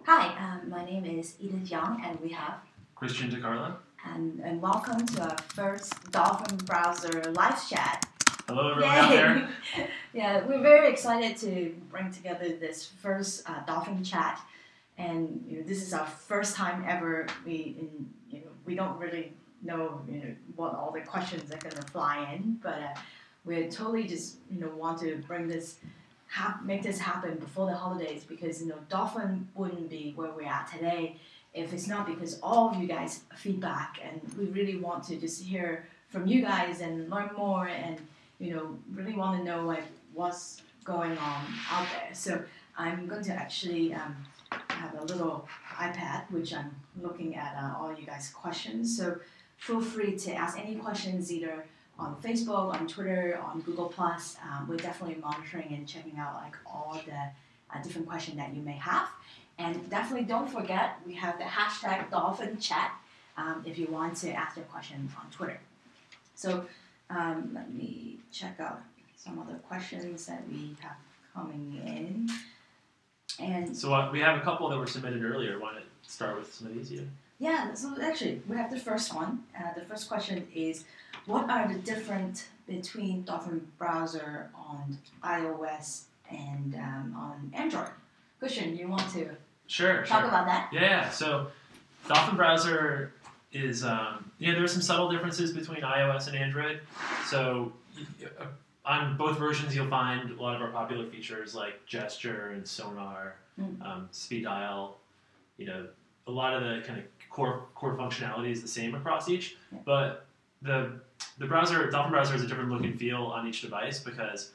Hi, my name is Edith Yeung, and we have Christian DiCarlo. and welcome to our first Dolphin browser live chat. Hello, everyone out there. Yeah, we're very excited to bring together this first Dolphin chat, and this is our first time ever. We don't really know what all the questions are gonna fly in, but we're totally just want to bring this. Make this happen before the holidays because Dolphin wouldn't be where we're at today if it's not because all of you guys feedback, and we really want to just hear from you guys and learn more, and really want to know what's going on out there. So I'm going to actually have a little iPad which I'm looking at all you guys' questions. So feel free to ask any questions either on Facebook, on Twitter, on Google+. We're definitely monitoring and checking out all the different questions that you may have. And definitely don't forget, we have the hashtag Dolphin Chat if you want to ask your question on Twitter. So let me check out some of the questions that we have coming in. And so we have a couple that were submitted earlier. Want to start with some of these? Yeah, so actually, we have the first one. The first question is, what are the difference between Dolphin browser on iOS and on Android? Christian, you want to talk about that? Yeah, so Dolphin browser is, there are some subtle differences between iOS and Android. So on both versions, you'll find a lot of our popular features like gesture and sonar, speed dial, a lot of the kind of core functionality is the same across each, but the Dolphin browser has a different look and feel on each device because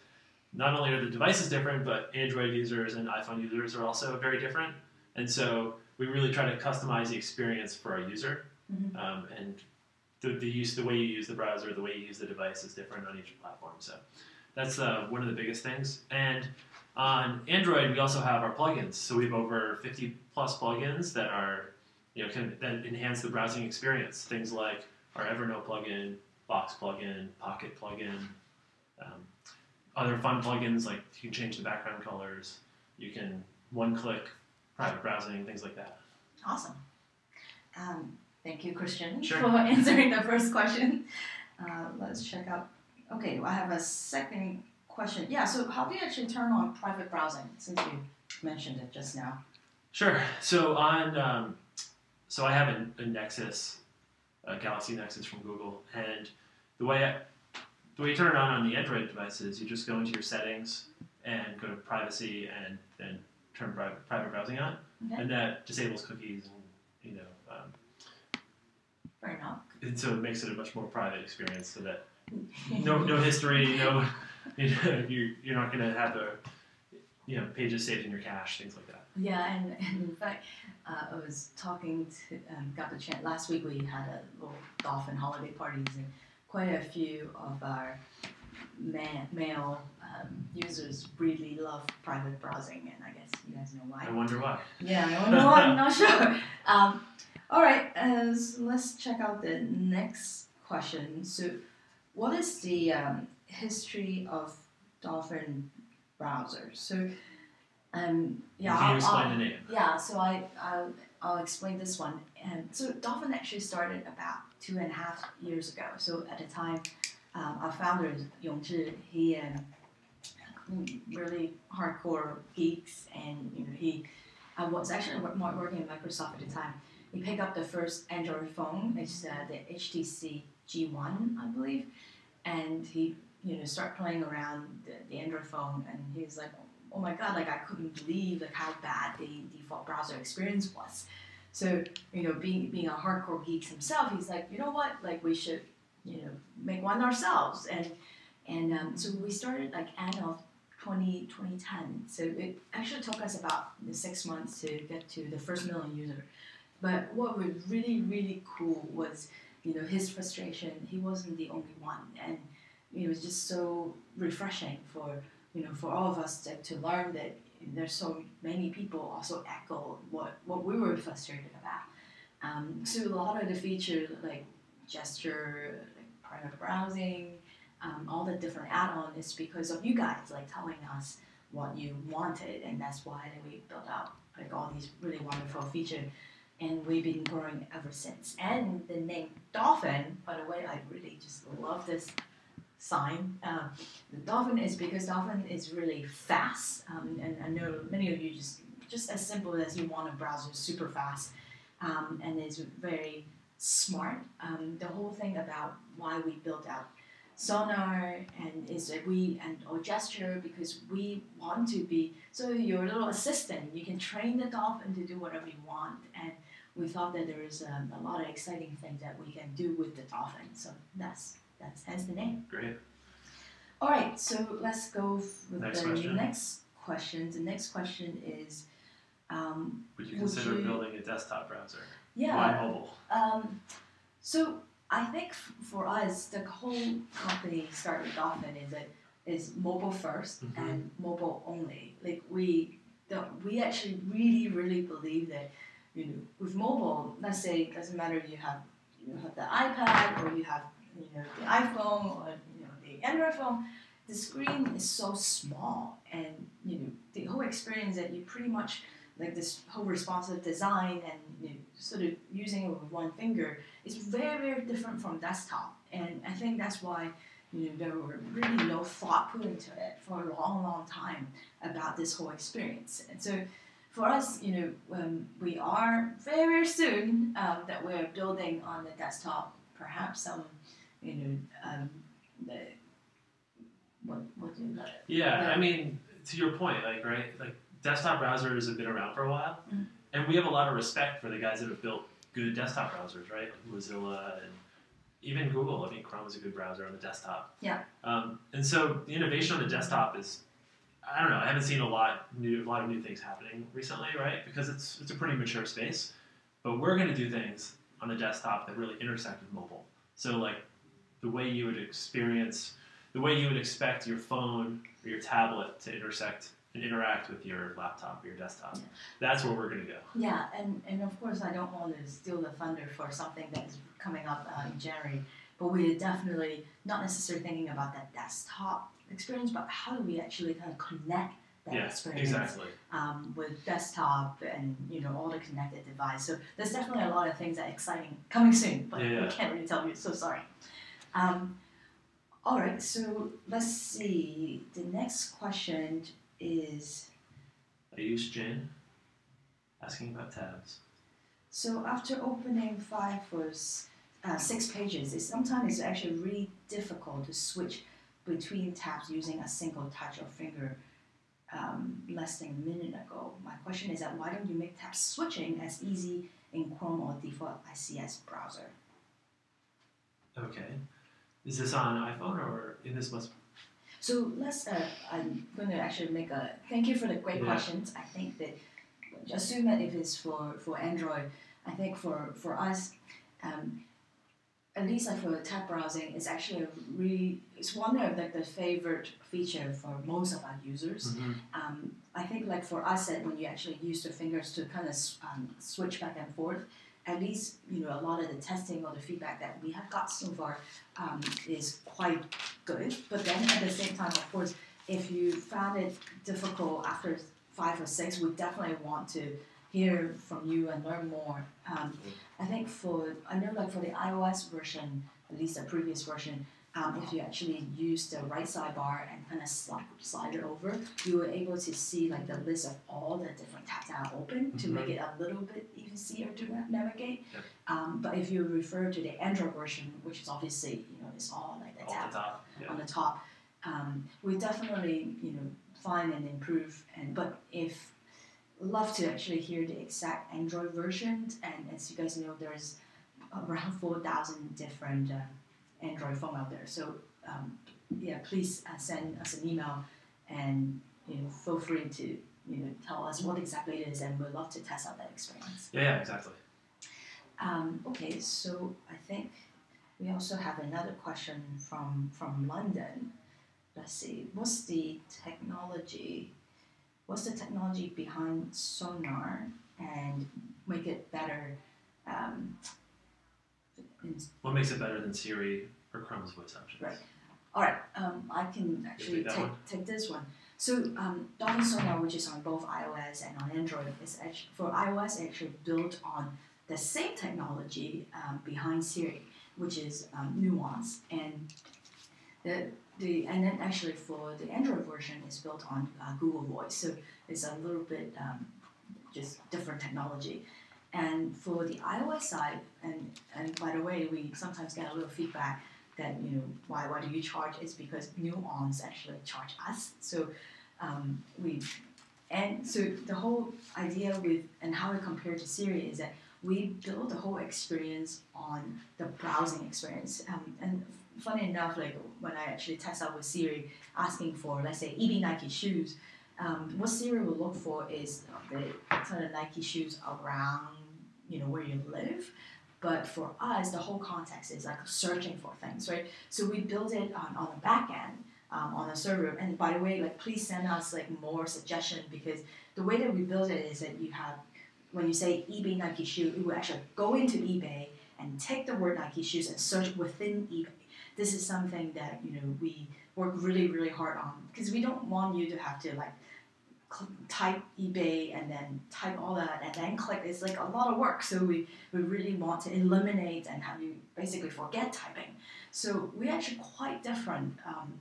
not only are the devices different, but Android users and iPhone users are also very different, and so we really try to customize the experience for our user, and the way you use the browser, the way you use the device is different on each platform. So that's one of the biggest things. And on Android, we also have our plugins. So we have over 50 plus plugins that are that enhance the browsing experience. Things like our Evernote plugin, Box plugin, Pocket plugin, other fun plugins like you can change the background colors, you can one-click private browsing, things like that. Awesome. Thank you, Christian, Sure. for answering the first question. Let's check out. Okay, I have a second question. Yeah, so how do you actually turn on private browsing, since you mentioned it just now? Sure. So on, so I have a Nexus, a Galaxy Nexus from Google, and the way you turn it on the Android devices, you just go into your settings and go to privacy, and then turn private browsing on, and that disables cookies, and Fair enough. and so it makes it a much more private experience, so that no history, you're not going to have the pages saved in your cache, things like that. Yeah, and in fact, I was talking to, got the chance, last week we had a little Dolphin holiday parties, and quite a few of our male users really love private browsing, and I guess you guys know why. I wonder why. Yeah, I wonder why, I'm not sure. All right, so let's check out the next question. So what is the history of Dolphin browser? So Can you explain the name? Yeah, so I'll explain this one. And so Dolphin actually started about 2.5 years ago. So at the time, our founder Yeung, he really hardcore geeks, and he was actually working at Microsoft at the time. He picked up the first Android phone. It's the HTC G1, I believe, and he started playing around the Android phone, and he was like, oh my god, I couldn't believe how bad the default browser experience was. So being a hardcore geek himself, he's like, you know what, we should make one ourselves, and so we started end of 2010. So it actually took us about 6 months to get to the first million user. But what was really, really cool was, his frustration. He wasn't the only one, and it was just so refreshing for all of us to learn that there's so many people also echo what we were frustrated about. So a lot of the features like gesture, private browsing, all the different add-ons is because of you guys telling us what you wanted, and that's why we built out like all these really wonderful features, and we've been growing ever since. And the name Dolphin, by the way, I really just love this sign. The Dolphin is because Dolphin is really fast, and I know many of you just as simple as you want a browser super fast, and it's very smart. The whole thing about why we built out sonar and is that or gesture, because we want to be so your little assistant, you can train the Dolphin to do whatever you want, and we thought that there is a lot of exciting things that we can do with the Dolphin, so that's hence the name. Great. All right, so let's go with Next the question. next question. The next question is, would you consider building a desktop browser? Yeah. Why mobile? So I think for us, the whole company started with Dolphin is mobile first and mobile only. Like we actually really believe that, you know, with mobile, let's say it doesn't matter if you have the iPad or you have the iPhone or the Android phone, the screen is so small, and the whole experience that you pretty much like this whole responsive design and sort of using it with one finger is very different from desktop. And I think that's why there were really no thought put into it for a long time about this whole experience. And so for us, we are very soon that we're building on the desktop, perhaps some what do you like? Yeah, I mean, to your point, like desktop browsers have been around for a while, and we have a lot of respect for the guys that have built good desktop browsers, right? Like Mozilla and even Google. I mean, Chrome is a good browser on the desktop. Yeah. And so the innovation on the desktop is, I don't know, I haven't seen a lot of new things happening recently, right? Because it's a pretty mature space, but we're going to do things on the desktop that really intersect with mobile. So like the way you would expect your phone or your tablet to intersect and interact with your laptop or your desktop. Yeah. That's where we're going to go. Yeah, and of course I don't want to steal the thunder for something that's coming up in January, but we're definitely not necessarily thinking about that desktop experience, but how do we actually kind of connect that experience with desktop and all the connected devices. So there's definitely a lot of things that are exciting coming soon, but we can't really tell you, so sorry. All right, so let's see. The next question is Ayush Jain asking about tabs. So after opening 5 or 6 pages, sometimes it's actually really difficult to switch between tabs using a single touch or finger less than a minute ago. My question is that why don't you make tab switching as easy in Chrome or default ICS browser? Okay. Is this on iPhone or in this must? So let's, I'm going to actually thank you for the great questions. I think that, assume that if it's for Android, I think for us, at least like for tab browsing, it's actually it's one of the favorite feature for most of our users. I think like for us that when you actually use the fingers to kind of switch back and forth, at least a lot of the testing or the feedback that we have got so far is quite good. But then at the same time, of course, if you found it difficult after 5 or 6, we definitely want to hear from you and learn more. I think I know like for the iOS version, at least the previous version, if you actually use the right sidebar and kind of slide it over, you were able to see like the list of all the different tabs that are open to make it a little bit easier to navigate. But if you refer to the Android version, which is obviously it's all like the tab on the top, we definitely find and improve. But if love to actually hear the exact Android version, and as you guys know, there's around 4,000 different Android phone out there. So please send us an email and feel free to tell us what exactly it is, and we'd love to test out that experience. Yeah, exactly. Okay, so I think we also have another question from London. Let's see, what's the technology behind Sonar and make it better? What makes it better than Siri or Chrome's voice options? Right. All right. I can actually take this one. So Dolphin Sonar, which is on both iOS and on Android, is actually, for iOS actually built on the same technology behind Siri, which is Nuance, and and then actually for the Android version is built on Google Voice, so it's a little bit just different technology. And for the iOS side, and by the way, we sometimes get a little feedback that why do you charge? It's because Nuance actually charge us. So so the whole idea with and how we compare to Siri is that we build the whole experience on the browsing experience. And funny enough, like when I actually test out with Siri, asking for, let's say, EB Nike shoes, what Siri will look for is the kind of Nike shoes around, where you live. But for us, the whole context is like searching for things, right? So we build it on the back end, on a server. And by the way, like please send us like more suggestions, because the way that we build it is that you have, when you say eBay Nike shoe, it will actually go into eBay and take the word Nike shoes and search within eBay. This is something that we work really, really hard on, because we don't want you to have to like type eBay and then type all that and then click. It's like a lot of work. So we really want to eliminate and have you basically forget typing. So we're actually quite different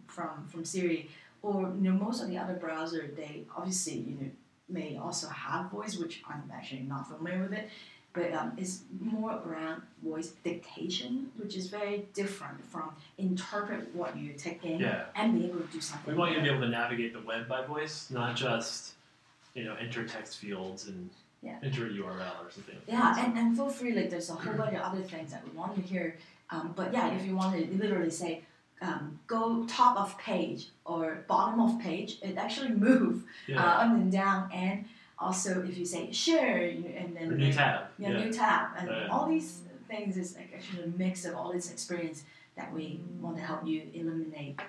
from Siri, or most of the other browsers. They obviously may also have voice, which I'm actually not familiar with it, but it's more around voice dictation, which is very different from interpret what you take in and be able to do something. We want you to be able to navigate the web by voice, not just enter text fields and enter a URL or something. And feel free, like there's a whole bunch of other things that we want to hear. But if you want to literally say, go top of page or bottom of page, it actually move up and down. And also if you say share, and then new tab. New tab. And all these things is like actually a mix of all this experience that we want to help you eliminate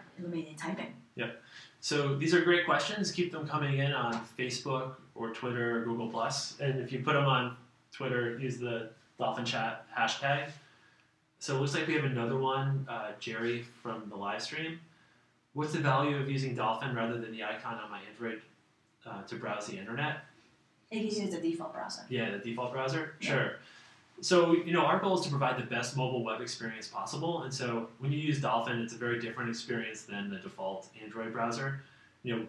typing. Yep. So these are great questions. Keep them coming in on Facebook or Twitter or Google+. And if you put them on Twitter, use the Dolphin Chat hashtag. So it looks like we have another one, Jerry from the live stream. What's the value of using Dolphin rather than the icon on my Android to browse the internet? You can use the default browser. Yeah, the default browser? Yeah. Sure. So, our goal is to provide the best mobile web experience possible. And so when you use Dolphin, it's a very different experience than the default Android browser.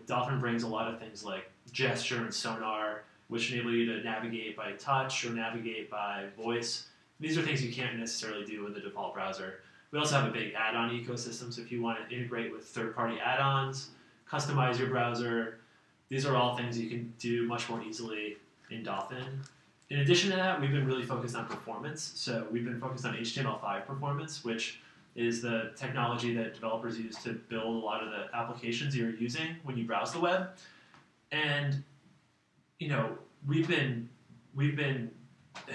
Dolphin brings a lot of things like gesture and sonar, which enable you to navigate by touch or navigate by voice. These are things you can't necessarily do in the default browser. We also have a big add-on ecosystem, so if you want to integrate with third-party add-ons, customize your browser, these are all things you can do much more easily in Dolphin. In addition to that, we've been really focused on performance. So we've been focused on HTML5 performance, which is the technology that developers use to build a lot of the applications you're using when you browse the web. And we've been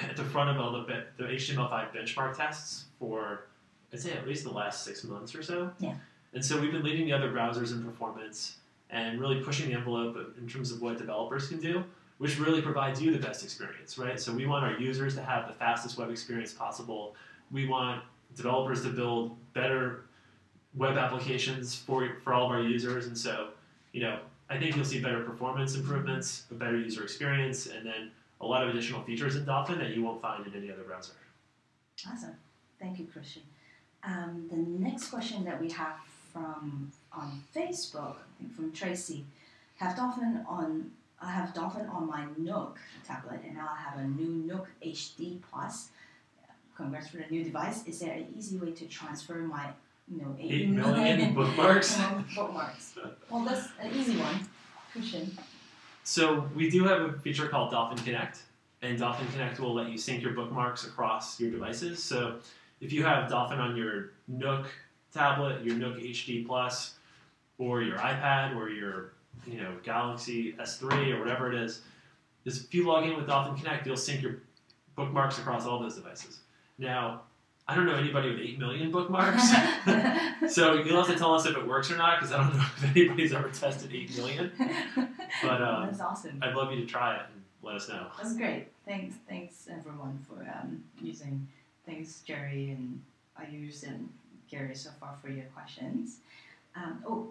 at the front of all the HTML5 benchmark tests for, I'd say, at least the last 6 months or so. Yeah. And so we've been leading the other browsers in performance and really pushing the envelope in terms of what developers can do, which really provides you the best experience, right? So we want our users to have the fastest web experience possible. We want developers to build better web applications for all of our users. And so, I think you'll see better performance improvements, a better user experience, and then a lot of additional features in Dolphin that you won't find in any other browser. Awesome. Thank you, Christian. The next question that we have on Facebook, I think from Tracy, I have Dolphin on my Nook tablet, and now I have a new Nook HD Plus. Congrats for the new device. Is there an easy way to transfer my 8 million bookmarks? Bookmarks. Well, that's an easy one. Christian. So we do have a feature called Dolphin Connect, and Dolphin Connect will let you sync your bookmarks across your devices. So if you have Dolphin on your Nook tablet, your Nook HD Plus, or your iPad, or your Galaxy S3 or whatever it is, if you log in with Dolphin Connect, you'll sync your bookmarks across all those devices. Now, I don't know anybody with 8 million bookmarks, so you'll have to tell us if it works or not, because I don't know if anybody's ever tested 8 million. But that's awesome. I'd love you to try it and let us know. That's great. Thanks everyone for using. Thanks Jerry and Ayush and Gary so far for your questions.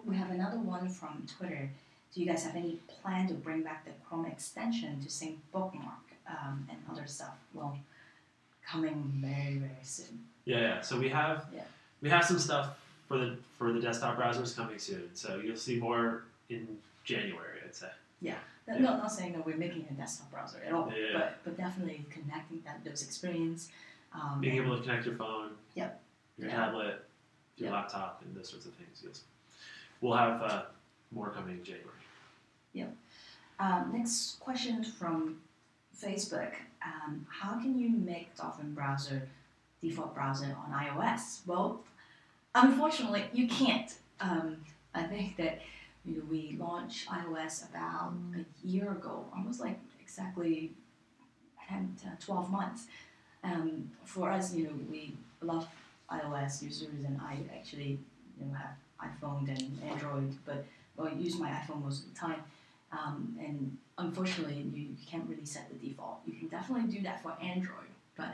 We have another one from Twitter. do you guys have any plan to bring back the Chrome extension to sync bookmark and other stuff? Well, coming very, very soon. Yeah. So we have some stuff for the desktop browsers coming soon. So you'll see more in January, I'd say. Yeah. No, not saying that we're making a desktop browser at all, Yeah. but definitely connecting those experience. Being able to connect your phone, Yep. your tablet, your laptop, and those sorts of things. Yes. We'll have more coming in January. Yep. Next question from Facebook. How can you make Dolphin browser default browser on iOS? Well, unfortunately, you can't. I think that we launched iOS about a year ago, almost like exactly 10 to 12 months. For us, we love iOS users, and I actually have iPhone and Android, but I use my iPhone most of the time. And unfortunately, you can't really set the default. You can definitely do that for Android, but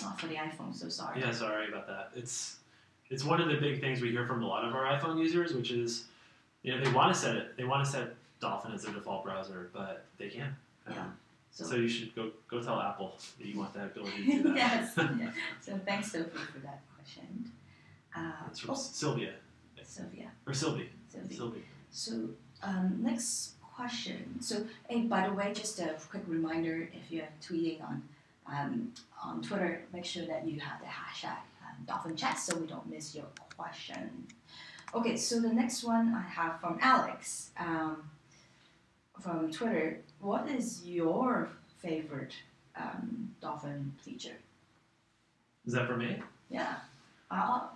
not for the iPhone. So sorry. Yeah, sorry about that. It's one of the big things we hear from a lot of our iPhone users, which is they want to set it. They want to set Dolphin as their default browser, but they can't. So you should go tell Apple that you want that ability to do that. Yes. Yeah. So thanks, Sophie, for that question. It's from Sylvia. Sylvia. Or Sylvie. Sylvie. So next question. So hey, by the way, just a quick reminder: if you're tweeting on Twitter, make sure that you have the hashtag Dolphin Chat so we don't miss your question. Okay, so the next one I have from Alex from Twitter. What is your favorite Dolphin feature? Is that for me? Yeah.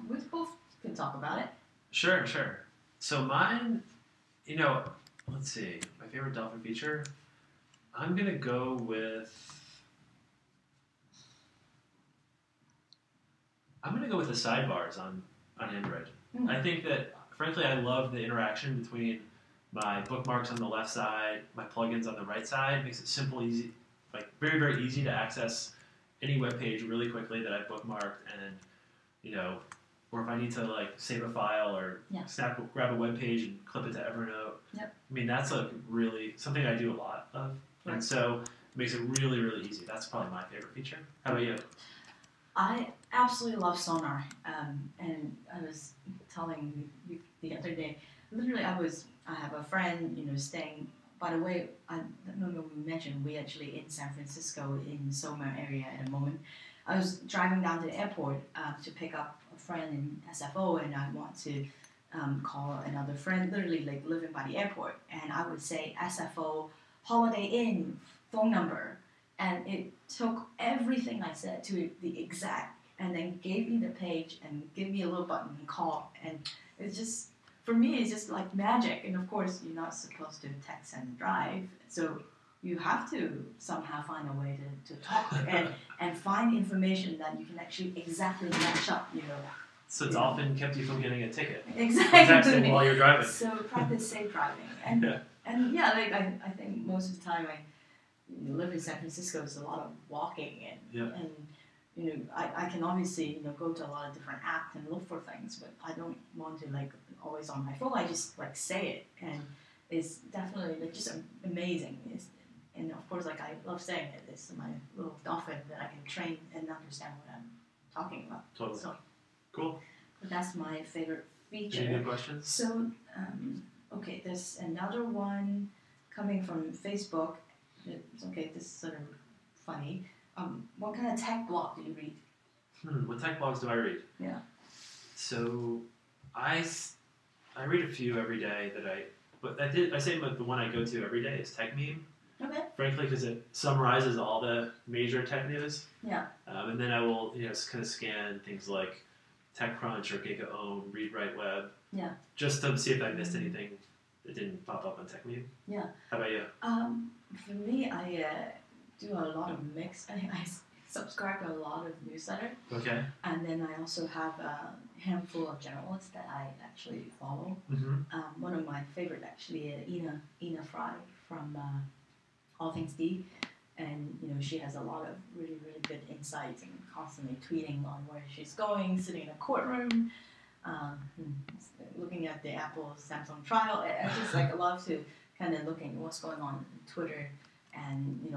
We both could talk about it. Sure. So mine, let's see. My favorite Dolphin feature, I'm going to go with the sidebars on Android. Mm. I think that, frankly, I love the interaction between my bookmarks on the left side, my plugins on the right side. It makes it simple, easy, like very, very easy to access any web page really quickly that I bookmarked, and or if I need to save a file or grab a web page and clip it to Evernote. Yep. I mean, that's really something I do a lot of, and so it makes it really, really easy. That's probably my favorite feature. How about you? I absolutely love Sonar, and I was telling you the other day. Literally, I have a friend, staying. By the way, I don't know if we mentioned we actually in San Francisco in Soma area at the moment. I was driving down to the airport to pick up a friend in SFO, and I want to call another friend, literally living by the airport, and I would say SFO Holiday Inn phone number, and it took everything I said to the exact, and then gave me the page and gave me a little button and call, and it's just. For me, it's just like magic, and of course, you're not supposed to text and drive, so you have to somehow find a way to talk and find information that you can actually exactly match up, So Dolphin kept you from getting a ticket. Exactly. Texting while you're driving. So practice safe driving, and I think most of the time I live in San Francisco, it's a lot of walking and I can obviously go to a lot of different apps and look for things, but I don't want to always on my phone. I just say it, and it's definitely just amazing. And of course, I love saying it. It's my little dolphin that I can train and understand what I'm talking about. Totally. So, cool. But that's my favorite feature. Any good questions? So, okay, there's another one coming from Facebook. Okay, this is sort of funny. What kind of tech blog do you read? What tech blogs do I read? Yeah. So, I read a few every day I say the one I go to every day is Tech Meme. Okay. Frankly, because it summarizes all the major tech news. Yeah. And then I will, kind of scan things like TechCrunch or GigaOM, Read Write Web. Yeah. Just to see if I missed anything that didn't pop up on Tech Meme. Yeah. How about you? For me, I do a lot of mix. I subscribe to a lot of newsletters. Okay. And then I also have a handful of journalists that I actually follow. Mm-hmm. One of my favorite actually, Ina Fry from All Things D, and she has a lot of really, really good insights and constantly tweeting on where she's going, sitting in a courtroom, looking at the Apple Samsung trial. I just love to kind of looking at what's going on on Twitter, and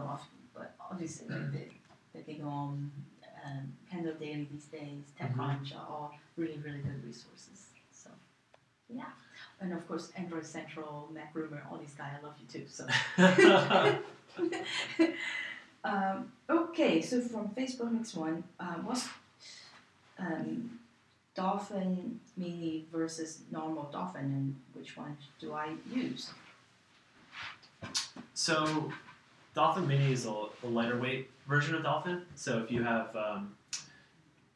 but obviously like the big Kendall Daily these days, TechCrunch are all really really good resources. So yeah, and of course Android Central, Mac Rumor, all these guys, I love you too. So. Okay, so from Facebook, next one. What's Dolphin Mini versus normal Dolphin, and which one do I use? So, Dolphin Mini is a lighter weight version of Dolphin. So if you have,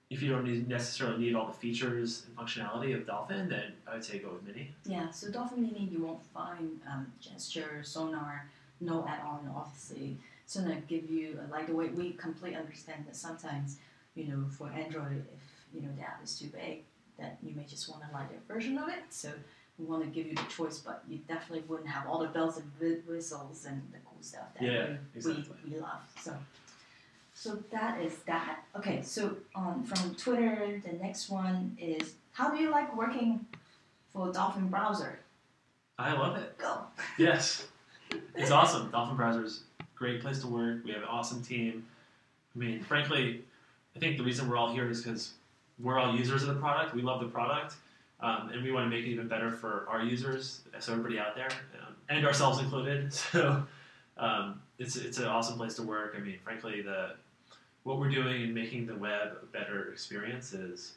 if you don't necessarily need all the features and functionality of Dolphin, then I would say go with Mini. Yeah, so Dolphin Mini, you won't find gesture, sonar, no add-on, obviously. It's gonna give you a lighter weight. We completely understand that sometimes, for Android, if the app is too big, that you may just want a lighter version of it. So we want to give you the choice, but you definitely wouldn't have all the bells and whistles and the cool stuff that we love. So that is that. Okay, so from Twitter, the next one is, how do you like working for Dolphin browser? I love it. Go. Yes, it's awesome. Dolphin browser's a great place to work. We have an awesome team. I mean, frankly, I think the reason we're all here is because we're all users of the product. We love the product, and we want to make it even better for our users, so everybody out there, and ourselves included. So it's an awesome place to work. I mean, frankly, what we're doing in making the web a better experience is,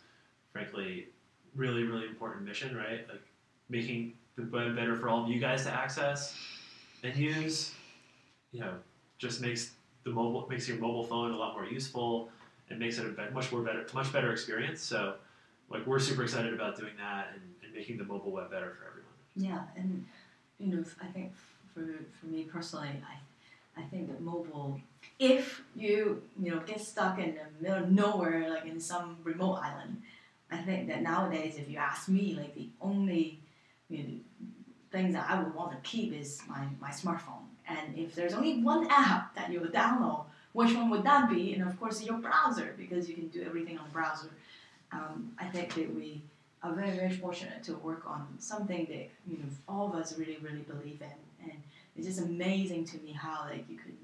frankly, really, really important mission, right? Like making the web better for all of you guys to access and use. Just makes your mobile phone a lot more useful. It makes it a much better experience. So, like, we're super excited about doing that and making the mobile web better for everyone. Yeah, and I think for me personally, I think that mobile, if you get stuck in the middle of nowhere, like in some remote island, I think that nowadays, if you ask me, like the only things that I would want to keep is my smartphone. And if there's only one app that you would download, which one would that be? And of course, your browser, because you can do everything on the browser. I think that we are very, very fortunate to work on something that all of us really, really believe in. And it's just amazing to me how you could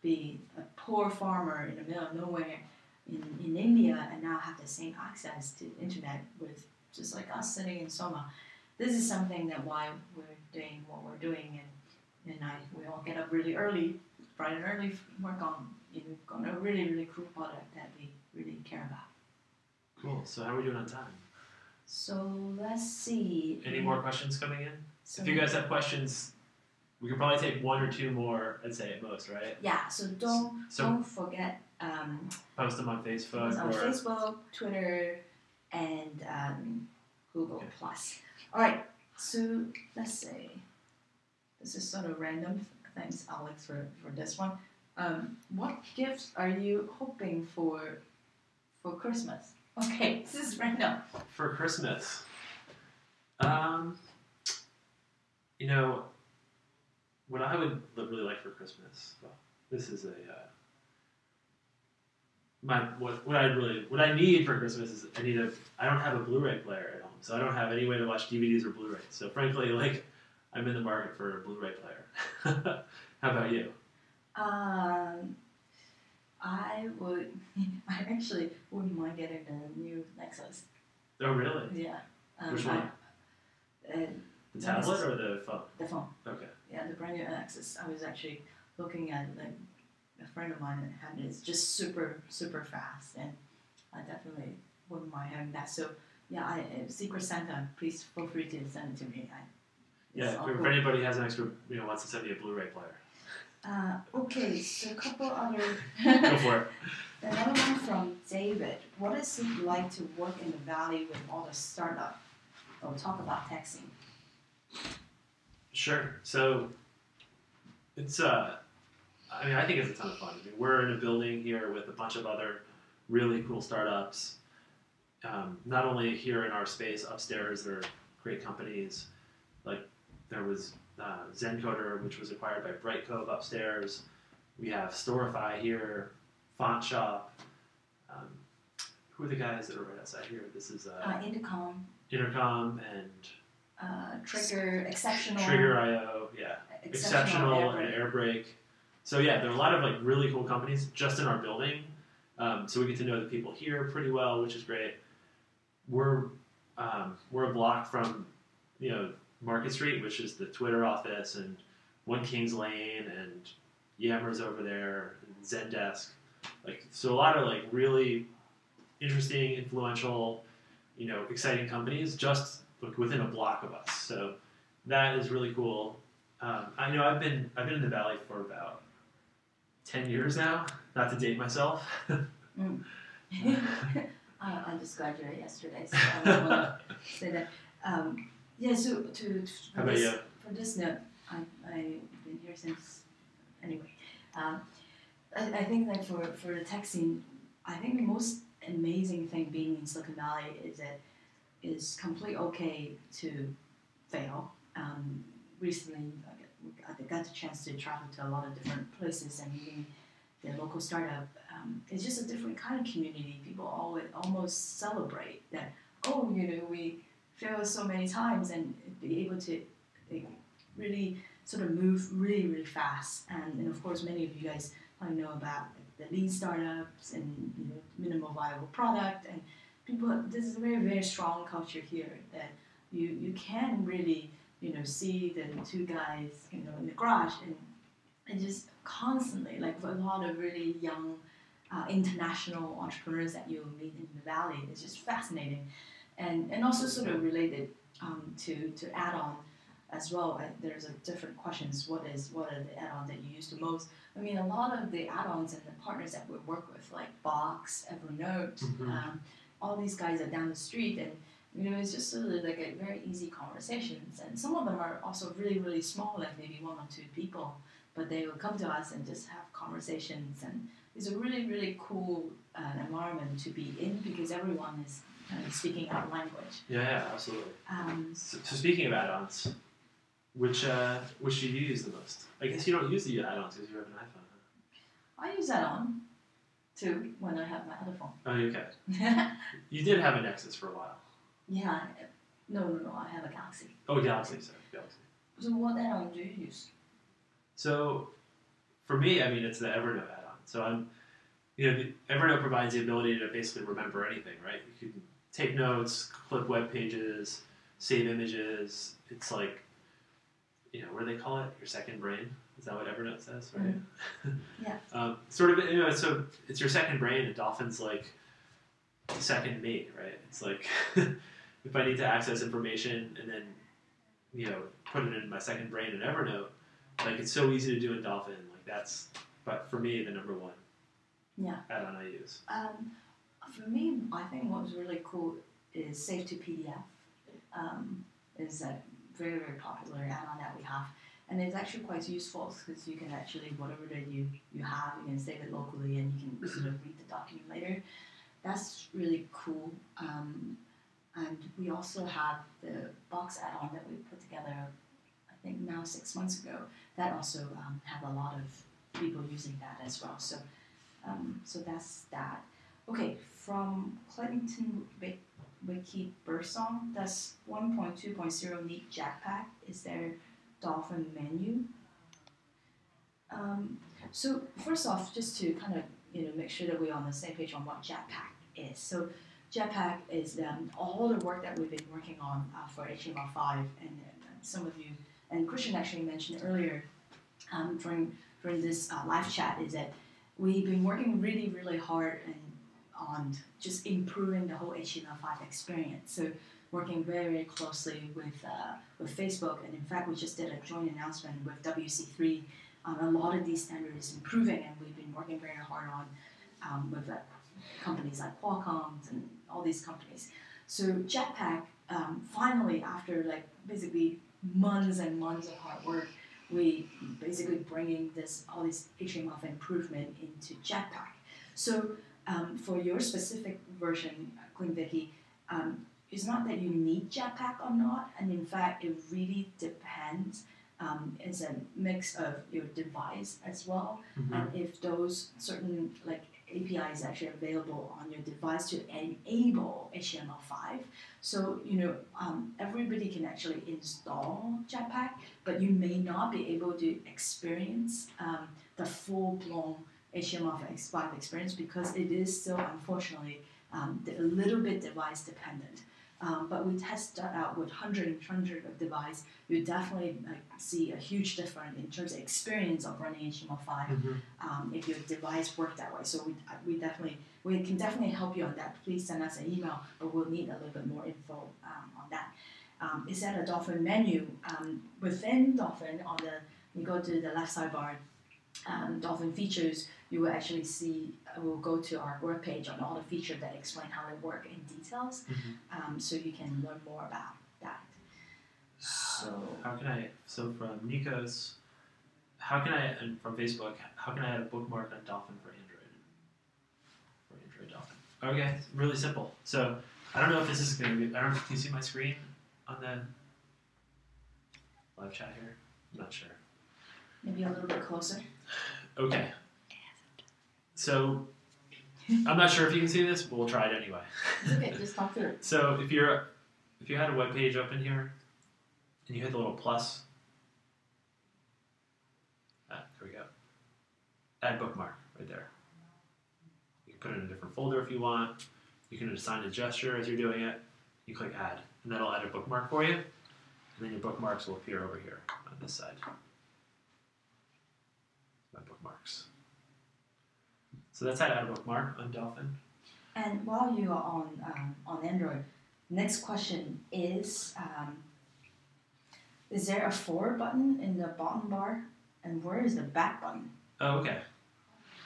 be a poor farmer in the middle of nowhere in India and now have the same access to the internet with just like us sitting in Soma. This is something that why we're doing what we're doing, and we all get up really early, bright and early, work on a really, really cool product that we really care about. Cool. So how are we doing on time? So let's see. Any more questions coming in? So if you guys have questions, we could probably take one or two more, I'd say at most, right? Yeah. So don't forget. Post them on Facebook. On Facebook, Twitter, and Google Plus. All right. So let's say this is sort of random. Thanks, Alex, for this one. What gifts are you hoping for Christmas? Okay, this is random. For Christmas, what I would really like for Christmas. Well, this is what I need for Christmas is I don't have a Blu-ray player at home, so I don't have any way to watch DVDs or Blu-rays. So frankly, I'm in the market for a Blu-ray player. How about you? I actually wouldn't mind getting the new Nexus. Oh, really? Yeah. Which one? The tablet or the phone? The phone. Okay. Yeah, the brand new Nexus. I was actually looking at a friend of mine that had it. It's just super, super fast, and I definitely wouldn't mind having that. So, yeah, Secret Santa, please feel free to send it to me. If anybody has an extra, wants to send me a Blu-ray player. Okay, so a couple other. Go for it. Another one from David. What is it like to work in the Valley with all the startup? We'll talk about tech scene. Sure. So it's I think it's a ton of fun. We're in a building here with a bunch of other really cool startups. Not only here in our space upstairs, there are great companies. Like there was Zencoder, which was acquired by Brightcove upstairs. We have Storify here, Font Shop. Who are the guys that are right outside here? This is Intercom. Intercom and Trigger, Exceptional. Trigger IO, yeah. Exceptional and Air Brake. So yeah, there are a lot of like really cool companies just in our building. So we get to know the people here pretty well, which is great. We're a block from Market Street, which is the Twitter office, and One Kings Lane, and Yammer's over there, and Zendesk. So a lot of like really interesting, influential, exciting companies just within a block of us. So that is really cool. I know I've been in the Valley for about 10 years now. Not to date myself. I just graduated yesterday, so I don't want to say that. So for this note, I've been here since anyway. I think that for the tech scene, I think the most amazing thing being in Silicon Valley is that it's completely okay to fail. Recently, I got the chance to travel to a lot of different places and meeting the local startup. It's just a different kind of community. People almost celebrate that. We failed so many times and be able to really sort of move really, really fast. And of course, many of you guys probably know about the lean startups and minimal viable product. And people, this is a very, very strong culture here that you can really see the two guys in the garage and just constantly, like a lot of really young international entrepreneurs that you'll meet in the Valley. It's just fascinating, and also sort of related to add-on as well. There's different questions. What are the add-ons that you use the most? I mean, a lot of the add-ons and the partners that we work with, like Box, Evernote, all these guys are down the street, and it's just sort of like a very easy conversations. And some of them are also really, really small, like maybe 1 or 2 people, but they will come to us and just have conversations. And it's a really, really cool environment to be in because everyone is kind of speaking our language. Yeah, absolutely. So speaking of add-ons, which do you use the most? I guess you don't use the add-ons because you have an iPhone. Huh? I use add-on too when I have my other phone. Oh, okay. You did have a Nexus for a while. Yeah. No. I have a Galaxy. Oh, Galaxy. Sorry, Galaxy. So what add-on do you use? So for me, I mean, it's the Evernote add-on. So Evernote provides the ability to basically remember anything, right? You can take notes, clip web pages, save images. It's like, what do they call it? Your second brain. Is that what Evernote says, right? Mm-hmm. Yeah. Sort of, so it's your second brain, and Dolphin's like second me, right? It's like if I need to access information and then, put it in my second brain in Evernote, like it's so easy to do in Dolphin. Like that's, but for me, the number one add-on I use. For me, I think what was really cool is Save to PDF. Is a very, very popular add-on that we have. And it's actually quite useful because you can actually, whatever that you have, you can save it locally and you can sort of read the document later. That's really cool. And we also have the Box add-on that we put together, I think now 6 months ago. That also have a lot of people using that as well. So that's that. Okay, from Clinton Wiki Bursong, does 1.2.0 need Jetpack? Is there Dolphin menu? So first off, just to kind of make sure that we're on the same page on what Jetpack is. So Jetpack is all the work that we've been working on for HTML5, and some of you, and Christian actually mentioned earlier during this live chat, is that we've been working really, really hard on just improving the whole HTML5 experience. So working very, very closely with Facebook, and in fact we just did a joint announcement with WC3 on a lot of these standards improving, and we've been working very hard on with companies like Qualcomm and all these companies. So Jetpack, finally, after like basically months and months of hard work, we basically bringing all this HTML5 improvement into Jetpack. So for your specific version, Queen Vicky, it's not that you need Jetpack or not, and in fact, it really depends. It's a mix of your device as well, and if those certain like API is actually available on your device to enable HTML5. So everybody can actually install Jetpack, but you may not be able to experience the full-blown HTML5 experience because it is still, unfortunately, a little bit device dependent. But we tested out with hundreds of devices. You definitely see a huge difference in terms of experience of running HTML5 if your device works that way. So we can definitely help you on that. Please send us an email, but we'll need a little bit more info on that. Is that a Dolphin menu? Within Dolphin, you go to the left sidebar, Dolphin features, you will actually see, we'll go to our work page on all the features that explain how they work in details, so you can learn more about that. So from Nico's, and from Facebook, how can I add a bookmark on Dolphin for Android? For Android Dolphin. Okay, really simple. So I don't know if this is going to be, can you see my screen on the live chat here? I'm not sure. Maybe a little bit closer. Okay. So I'm not sure if you can see this, but we'll try it anyway. It's okay, just talk through it. So if you had a web page open here and you hit the little plus, there we go. Add bookmark right there. You can put it in a different folder if you want. You can assign a gesture as you're doing it. You click add, and that'll add a bookmark for you. And then your bookmarks will appear over here on this side. My bookmarks. So that's how to add a bookmark on Dolphin. And while you are on Android, next question is there a forward button in the bottom bar? And where is the back button? Oh, okay.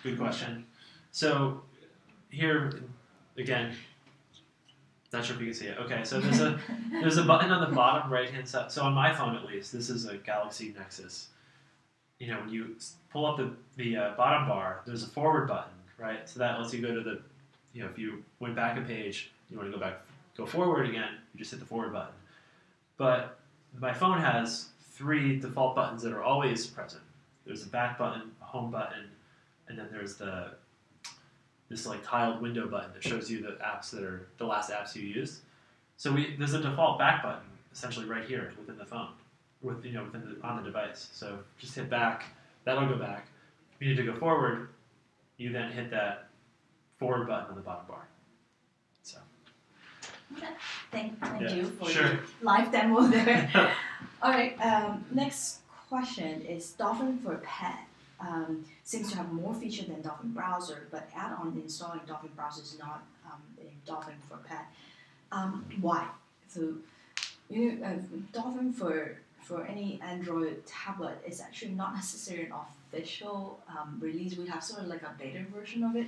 Good question. So here, again, not sure if you can see it. Okay, so there's a button on the bottom right-hand side. So on my phone, at least, this is a Galaxy Nexus. When you pull up the bottom bar, there's a forward button, right? So that lets you go to the, if you went back a page, you want to go forward again, you just hit the forward button. But my phone has 3 default buttons that are always present. There's a back button, a home button, and then there's this like tiled window button that shows you the apps that are the last apps you used. So there's a default back button essentially right here within the phone, on the device. So just hit back, that'll go back. If you need to go forward, you then hit that forward button on the bottom bar. So. Thank you for sure. the live demo there. All right, next question is Dolphin for Pet. Seems to have more feature than Dolphin Browser, but add-on installing Dolphin Browser is not in Dolphin for Pet. Why? So, Dolphin for any Android tablet is actually not necessarily an official release. We have sort of like a beta version of it,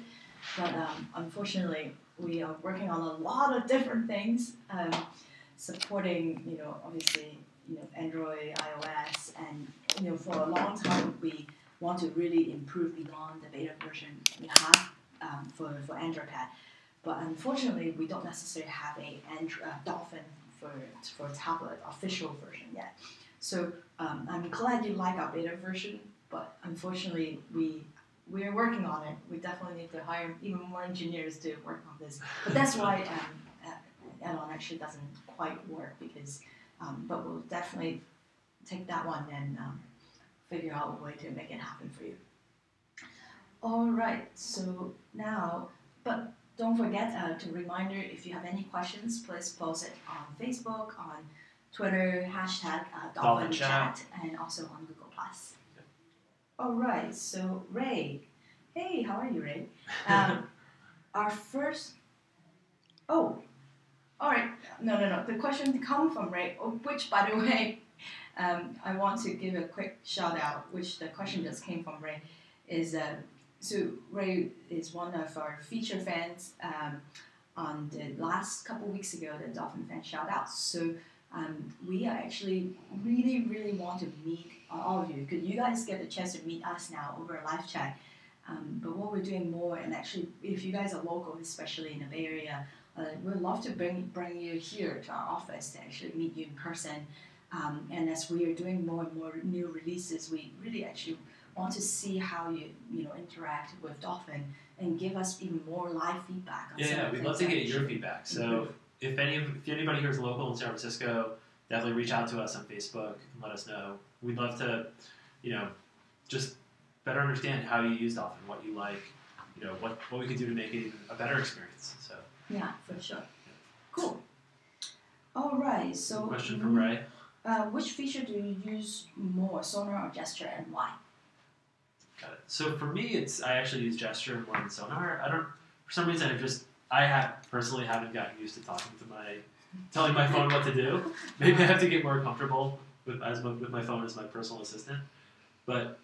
but unfortunately, we are working on a lot of different things, supporting, obviously, Android, iOS, and for a long time we want to really improve beyond the beta version we have for Android Pad. But unfortunately, we don't necessarily have a Dolphin for tablet official version yet. So I'm glad you like our beta version, but unfortunately, we're working on it. We definitely need to hire even more engineers to work on this. But that's why add-on actually doesn't quite work because, but we'll definitely take that one and figure out a way to make it happen for you. All right, so now, but don't forget to reminder if you have any questions, please post it on Facebook, on Twitter, hashtag Dolphin Chat, and also on Google+. All right, so Ray. Hey, how are you, Ray? Our first, all right, no. The question comes from Ray, which, by the way, I want to give a quick shout out, which the question just came from Ray, is so Ray is one of our feature fans. On the last couple weeks ago, the Dolphin fan shout out. So we are actually really want to meet all of you because you guys get the chance to meet us now over a live chat. But what we're doing more, and actually, if you guys are local, especially in the Bay Area, we'd love to bring you here to our office to actually meet you in person. And as we are doing more and more new releases, we really actually want to see how you know interact with Dolphin and give us even more live feedback. On Yeah, we'd love to get your feedback. So if anybody here is local in San Francisco, definitely reach out to us on Facebook and let us know. We'd love to, you know, just better understand how you use Dolphin, what you like, you know, what we could do to make it even a better experience. So yeah, for sure. Cool. All right. So question from Ray. Which feature do you use more, sonar or gesture, and why? Got it. So for me, I actually use gesture more than sonar. For some reason, I personally haven't gotten used to telling my phone what to do. Maybe I have to get more comfortable with my phone as my personal assistant. But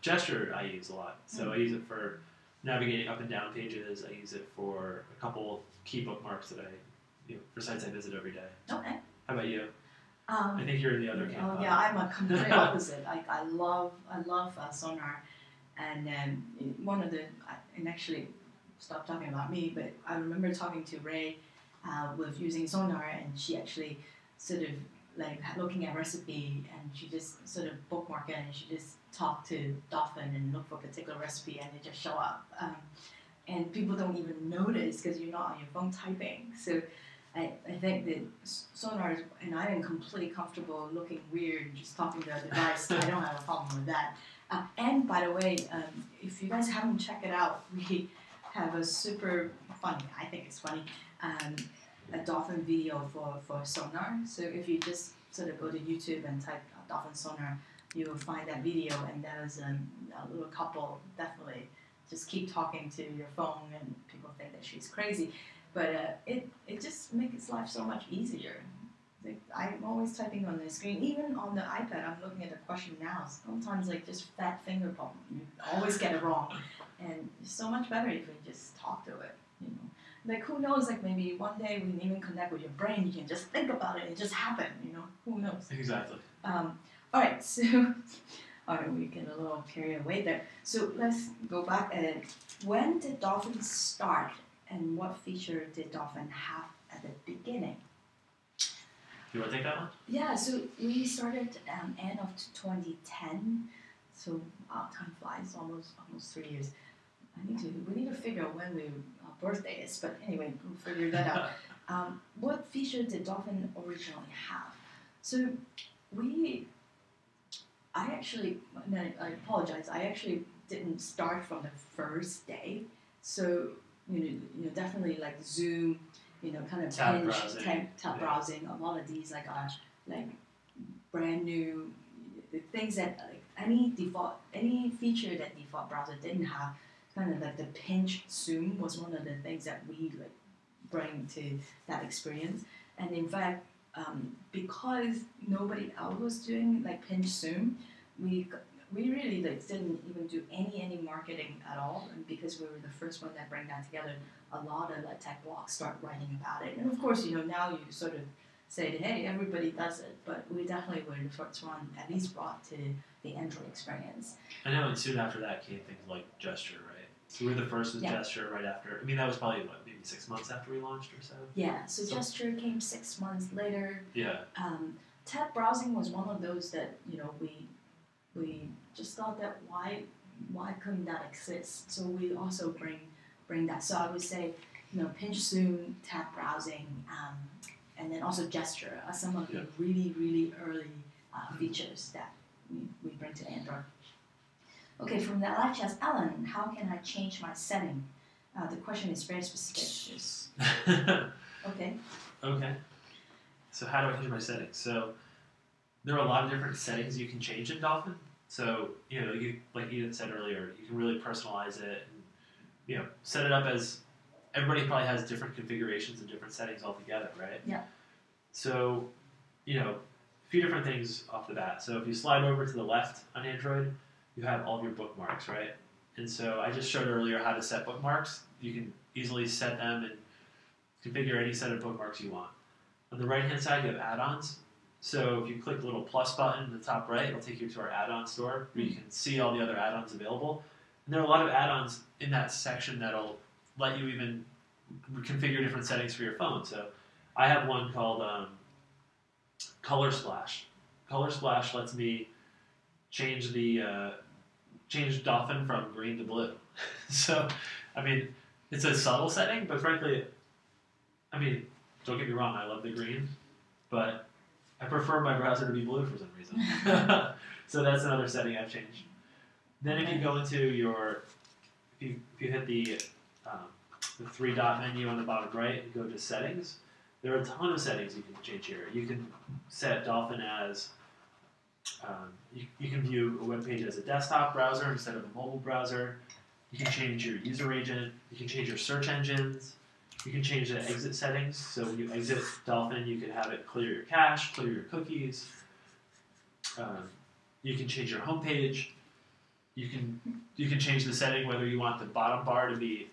gesture I use a lot. So I use it for navigating up and down pages. I use it for a couple key bookmarks that for sites I visit every day. Okay. How about you? I think you're in the other camp. Oh yeah, I'm a complete opposite. I love sonar, and and actually stop talking about me, but I remember talking to Ray with using sonar, and she actually sort of like looking at recipe, and she just sort of bookmark it, and she just talk to Dolphin and look for a particular recipe, and it just show up. And people don't even notice because you're not on your phone typing. So I think that sonar and I am completely comfortable looking weird just talking to a device. I don't have a problem with that. And by the way, if you guys haven't checked it out, we have a super funny, I think it's funny, a Dolphin video for sonar. So if you just sort of go to YouTube and type Dolphin sonar, you will find that video, and that was a little couple definitely just keep talking to your phone, and people think that she's crazy. But it just makes life so much easier. Like, I'm always typing on the screen, even on the iPad. I'm looking at the question now. Sometimes like just fat finger problem, you always get it wrong, and it's so much better if we just talk to it. You know, like who knows? Like maybe one day we can even connect with your brain. You can just think about it. It just happened. You know, who knows? Exactly. All right, so all right, we get a little carried away there. So let's go back at it. When did Dolphin start, and what feature did Dolphin have at the beginning? You want to take that one? Yeah, so we started end of 2010. So time flies, almost 3 years. We need to figure out when our birthday is, but anyway, we'll figure that out. What feature did Dolphin originally have? So I apologize. I actually didn't start from the first day. So you know, definitely like Zoom, you know, kind of tab browsing. A lot of these like are like brand new, the things that like any feature that default browser didn't have. Kind of like the pinch zoom was one of the things that we like bring to that experience. And in fact, because nobody else was doing like pinch zoom, we really like didn't even do any marketing at all. And because we were the first one that bring that together, a lot of like tech blogs start writing about it. And of course, you know, now you sort of say, hey, everybody does it, but we definitely were the first one, at least brought to the Android experience. I know, and soon after that came things like gesture, right? So we were the first with gesture right after. I mean, that was probably maybe 6 months after we launched or so. Yeah, so gesture came 6 months later. Yeah. Tab browsing was one of those that, you know, we just thought that why couldn't that exist? So we also bring that. So I would say, you know, pinch zoom, tab browsing, and then also gesture are some of the really early features that we bring to Android. Okay, from the live chat, Alan, how can I change my setting? The question is very specific. Okay. Okay. So how do I change my settings? So there are a lot of different settings you can change in Dolphin. So, you know, like Edith said earlier, you can really personalize it and, you know, set it up as everybody probably has different configurations and different settings altogether, right? Yeah. So, you know, a few different things off the bat. So if you slide over to the left on Android, you have all of your bookmarks, right? And so I just showed earlier how to set bookmarks. You can easily set them and configure any set of bookmarks you want. On the right-hand side, you have add-ons. So if you click the little plus button in the top right, it'll take you to our add-on store where you can see all the other add-ons available. And there are a lot of add-ons in that section that'll let you even configure different settings for your phone. So I have one called Color Splash. Color Splash lets me change the change Dolphin from green to blue. So, I mean, it's a subtle setting, but frankly, I mean, don't get me wrong, I love the green, but I prefer my browser to be blue for some reason. So that's another setting I've changed. Then if you go into your, if you hit the 3-dot menu on the bottom right and go to settings, there are a ton of settings you can change here. You can set Dolphin as, you can view a web page as a desktop browser instead of a mobile browser. You can change your user agent. You can change your search engines. You can change the exit settings. So when you exit Dolphin, you can have it clear your cache, clear your cookies. You can change your home page. You can change the setting whether you want the bottom bar to be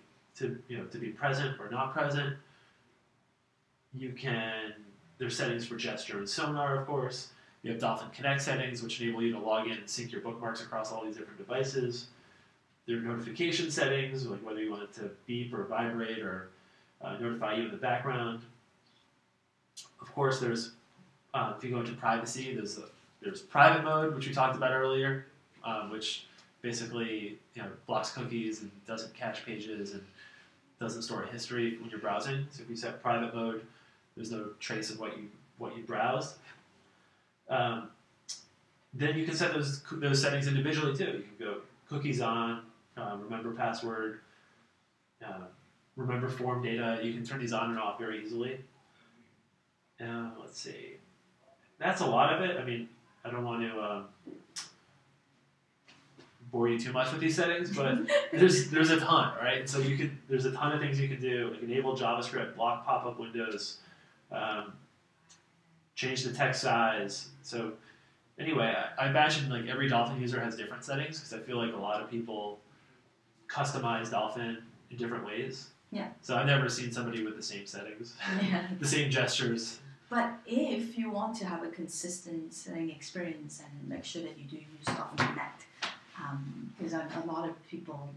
present or not present. There's settings for gesture and sonar, of course. You have Dolphin Connect settings, which enable you to log in and sync your bookmarks across all these different devices. There are notification settings, like whether you want it to beep or vibrate or notify you in the background. Of course, there's if you go into privacy, there's private mode, which we talked about earlier, which basically blocks cookies and doesn't cache pages and doesn't store a history when you're browsing. So if you set private mode, there's no trace of what you browsed. Then you can set those settings individually too. You can go cookies on, remember password, remember form data. You can turn these on and off very easily. Let's see. That's a lot of it. I mean, I don't want to bore you too much with these settings, but there's a ton, right? So there's a ton of things you can do. Like enable JavaScript, block pop-up windows, change the text size. So anyway, I imagine like every Dolphin user has different settings because I feel like a lot of people customize Dolphin in different ways. Yeah. So I've never seen somebody with the same settings, the same gestures. But if you want to have a consistent setting experience and make sure that you do use Dolphin Connect, because a lot of people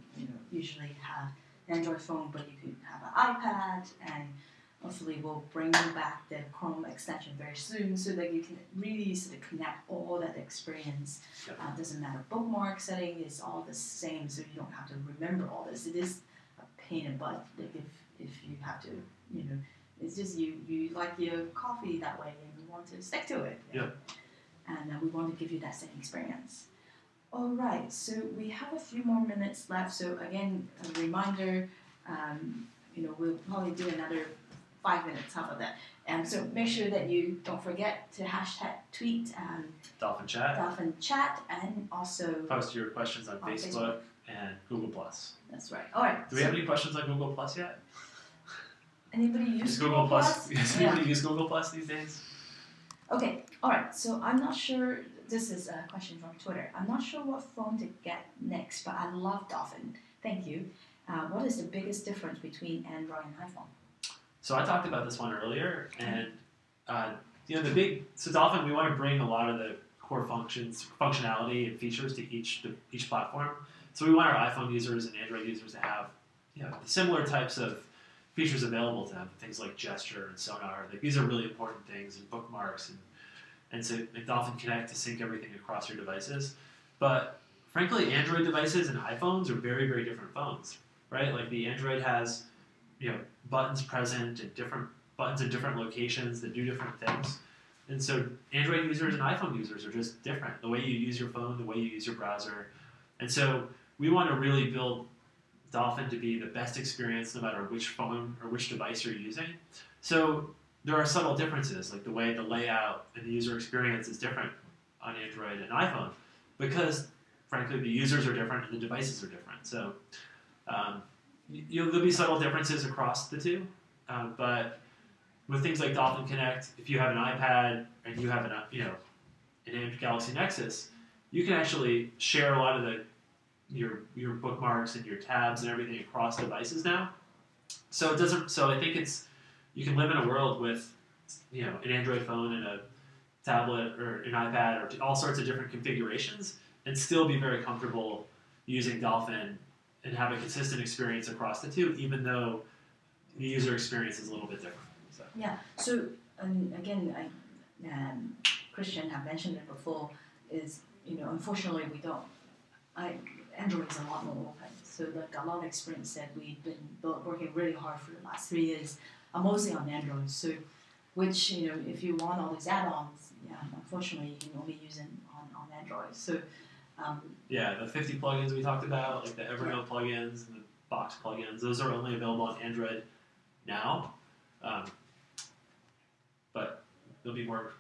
usually have an Android phone, but you could have an iPad, and hopefully we'll bring you back the Chrome extension very soon so that you can really sort of connect all that experience. Yep. Doesn't matter, bookmark setting is all the same, so you don't have to remember all this. It is a pain in the butt, like if you have to, it's just you like your coffee that way and you want to stick to it. Yep. And we want to give you that same experience. All right, so we have a few more minutes left. So again, a reminder, we'll probably do another 5 minutes. How about that? So make sure that you don't forget to hashtag tweet Dolphin Chat, and also post your questions on Facebook and Google+. That's right. All right. Do we have any questions on Google+ yet? Anybody use Google+? Does anybody use Google+ these days? Okay. All right. So I'm not sure. This is a question from Twitter. I'm not sure what phone to get next, but I love Dolphin. Thank you. What is the biggest difference between Android and iPhone? So I talked about this one earlier, and so Dolphin, we want to bring a lot of the core functionality and features to each platform. So we want our iPhone users and Android users to have similar types of features available to them, things like gesture and sonar. Like these are really important things, and bookmarks and so Dolphin Connect to sync everything across your devices. But frankly, Android devices and iPhones are very, very different phones, right? Like the Android has buttons present and different buttons in different locations that do different things. And so Android users and iPhone users are just different. The way you use your phone, the way you use your browser. And so we want to really build Dolphin to be the best experience no matter which phone or which device you're using. So there are subtle differences, like the way the layout and the user experience is different on Android and iPhone because, frankly, the users are different and the devices are different. So there'll be subtle differences across the two, but with things like Dolphin Connect, if you have an iPad and you have an Galaxy Nexus, you can actually share a lot of your bookmarks and your tabs and everything across devices now. So I think you can live in a world with an Android phone and a tablet or an iPad or all sorts of different configurations and still be very comfortable using Dolphin and have a consistent experience across the two, even though the user experience is a little bit different. So. Yeah. So again, Christian have mentioned it before, is unfortunately we don't. Android is a lot more open, so like a lot of experience that we've been working really hard for the last 3 years are mostly on Android. So, which if you want all these add-ons, unfortunately you can only use it on Android. So. The 50 plugins we talked about, like the Evernote plugins and the Box plugins, those are only available on Android now. But there'll be more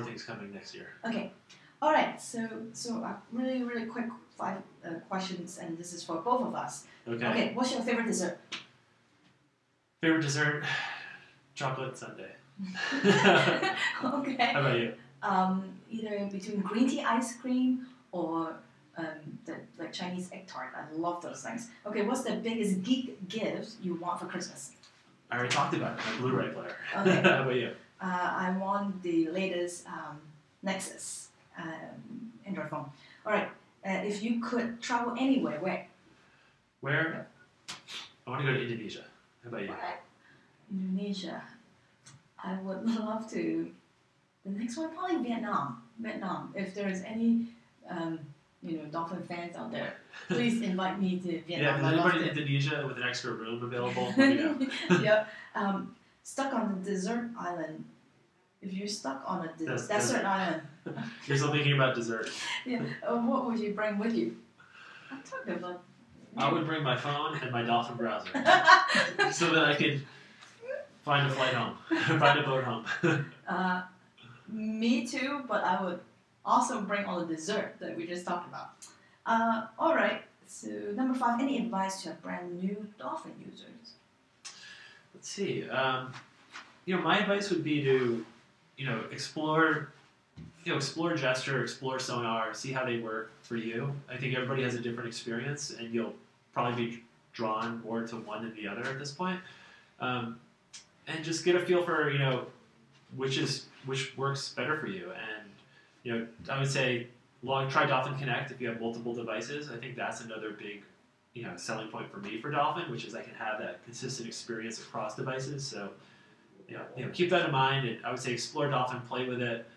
things coming next year. Okay. All right. So really, really quick 5 questions, and this is for both of us. Okay. What's your favorite dessert? Favorite dessert? Chocolate sundae. Okay. How about you? Either between green tea ice cream or like Chinese egg tart. I love those things. Okay, what's the biggest geek gift you want for Christmas? I already talked about it, my Blu-ray player. Okay. How about you? I want the latest Nexus Android phone. All right. If you could travel anywhere, where? Where? I want to go to Indonesia. How about you? Right. Indonesia. I would love to. The next one, probably Vietnam. If there's any, Dolphin fans out there, please invite me to Vietnam. Yeah, if there's anybody in Indonesia with an extra room available, let me know. Yeah. Stuck on the desert island. If you're stuck on a desert island. You're still thinking about dessert. Yeah. What would you bring with you? I'm talking about. I would bring my phone and my Dolphin browser so that I could find a flight home, find a boat home. Me too, but I would also bring all the dessert that we just talked about. All right. So number 5, any advice to brand new Dolphin users? Let's see. My advice would be to, explore gesture, explore sonar, see how they work for you. I think everybody has a different experience, and you'll probably be drawn more to one than the other at this point. And just get a feel for, which works better for you. And, I would say try Dolphin Connect if you have multiple devices. I think that's another big, selling point for me for Dolphin, which is I can have that consistent experience across devices. So, keep that in mind. And I would say explore Dolphin, play with it,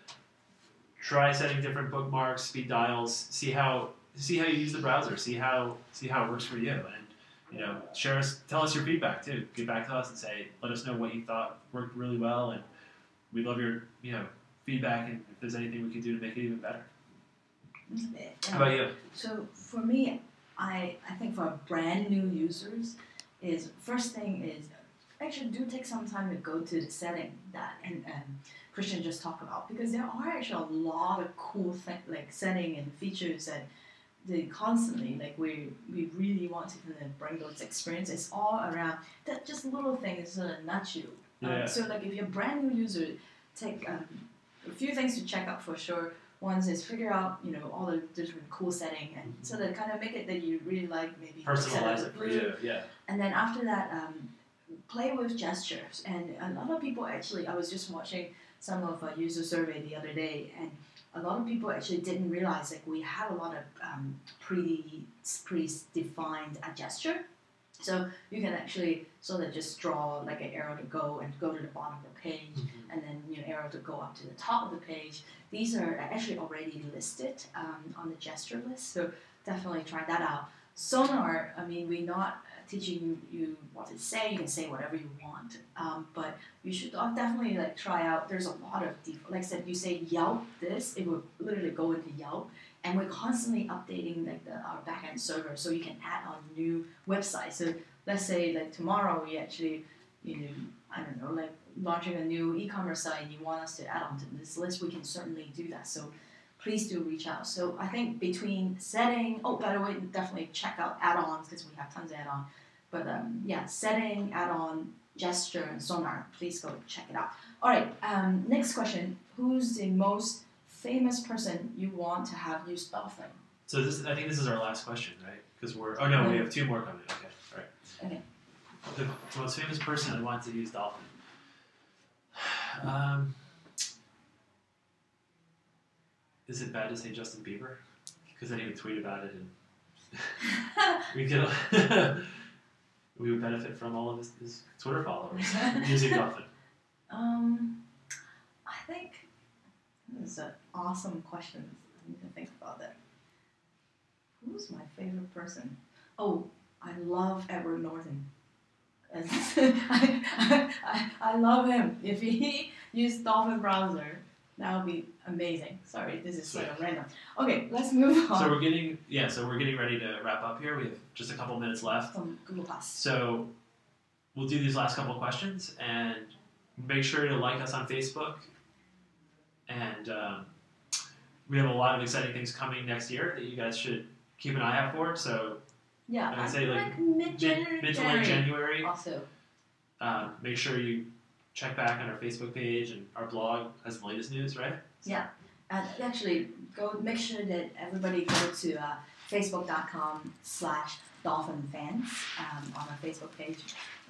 try setting different bookmarks, speed dials, see how you use the browser, see how it works for you, and tell us your feedback too. Get back to us and let us know what you thought worked really well, and we love your feedback, and if there's anything we can do to make it even better. How about you? So for me, I think for brand new users, first thing is actually do take some time to go to the setting that and Christian just talked about, because there are actually a lot of cool setting and features that they constantly we really want to kind of bring those experiences all around. That just little things sort of nudge you. Yeah. So if you're a brand new user, take a few things to check out for sure. One is figure out all the different cool setting, and so that kind of make it that you really like, maybe personalize it for you. Yeah. And then after that, play with gestures. And a lot of people actually, I was just watching some of a user survey the other day, and a lot of people actually didn't realize we have a lot of predefined gesture. So you can actually sort of just draw an arrow to go to the bottom of the page, and then arrow to go up to the top of the page. These are actually already listed on the gesture list, so definitely try that out. Sonar, we're not teaching you what to say. You can say whatever you want, but you should definitely try out. There's a lot of like I said, you say Yelp this, it will literally go into Yelp, and we're constantly updating our backend server, so you can add on new websites. So let's say tomorrow we actually launching a new e-commerce site, and you want us to add on to this list, we can certainly do that. So please do reach out. So I think between setting, by the way, definitely check out add-ons, because we have tons of add-on. But setting, add-on, gesture, and sonar, please go check it out. All right, next question. Who's the most famous person you want to have use Dolphin? So I think this is our last question, right? Because we have 2 more coming. Okay, all right. Okay. The most famous person I want to use Dolphin. Is it bad to say Justin Bieber? Because then he would tweet about it, and we would benefit from all of his Twitter followers using Dolphin. I think It's an awesome question. I need to think about that. Who's my favorite person? Oh, I love Edward Norton. I love him. If he used Dolphin browser, that would be amazing. Sorry, this is sort of random. Okay, let's move on. So we're getting ready to wrap up here. We have just a couple minutes left. From Google Plus. So we'll do these last couple questions and make sure to like us on Facebook. And we have a lot of exciting things coming next year that you guys should keep an eye out for. So yeah, I say like mid to late January. Also, make sure you check back on our Facebook page, and our blog has the latest news, right? Yeah, and actually, make sure that everybody go to facebook.com/dolphinfans on our Facebook page.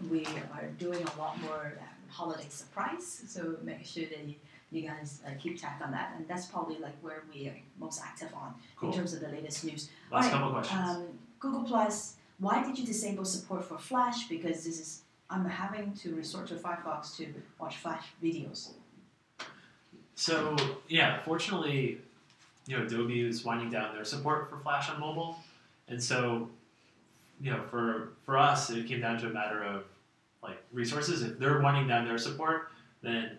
We are doing a lot more holiday surprise, so make sure that you guys keep track on that, and that's probably like where we are most active on in terms of the latest news. Last couple questions. Google Plus, why did you disable support for Flash? Because I'm having to resort to Firefox to watch Flash videos. So yeah, fortunately, Adobe is winding down their support for Flash on mobile, and so for us, it came down to a matter of like resources. If they're winding down their support, then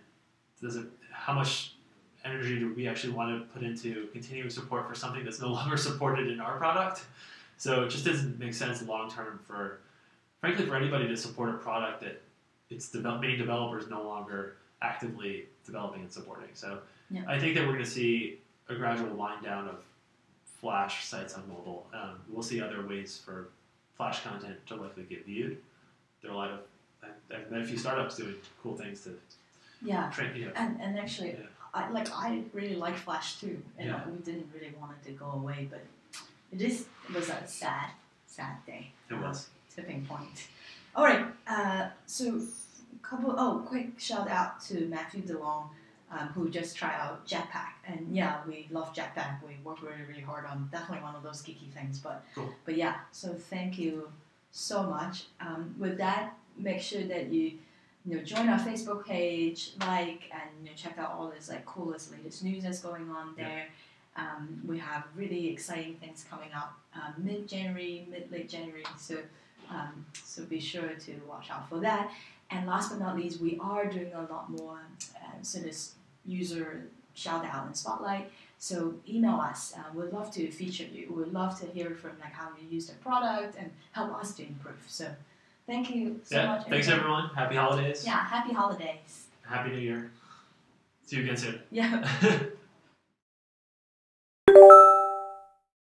how much energy do we actually want to put into continuing support for something that's no longer supported in our product? So it just doesn't make sense long term frankly, for anybody to support a product that its main developer is no longer actively developing and supporting. So yeah. I think that we're going to see a gradual wind down of Flash sites on mobile. We'll see other ways for Flash content to likely get viewed. There are a lot of, I've met a few startups doing cool things to train. And actually, I really like Flash too, and we didn't really want it to go away, but it was a sad day. It was. Tipping point. All right. So, quick shout out to Matthew DeLong, who just tried out Jetpack, and we love Jetpack. We work really, really hard on definitely one of those geeky things. But yeah. So thank you so much. With that, make sure that you join our Facebook page, and check out all this coolest latest news that's going on there. We have really exciting things coming up late January. So be sure to watch out for that. And last but not least, we are doing a lot more this user shout out and spotlight. So email us. We'd love to feature you. We'd love to hear from how you use the product and help us to improve. So thank you so much. Thanks everyone. Happy holidays. Yeah, happy holidays. Happy New Year. See you again soon. Yeah.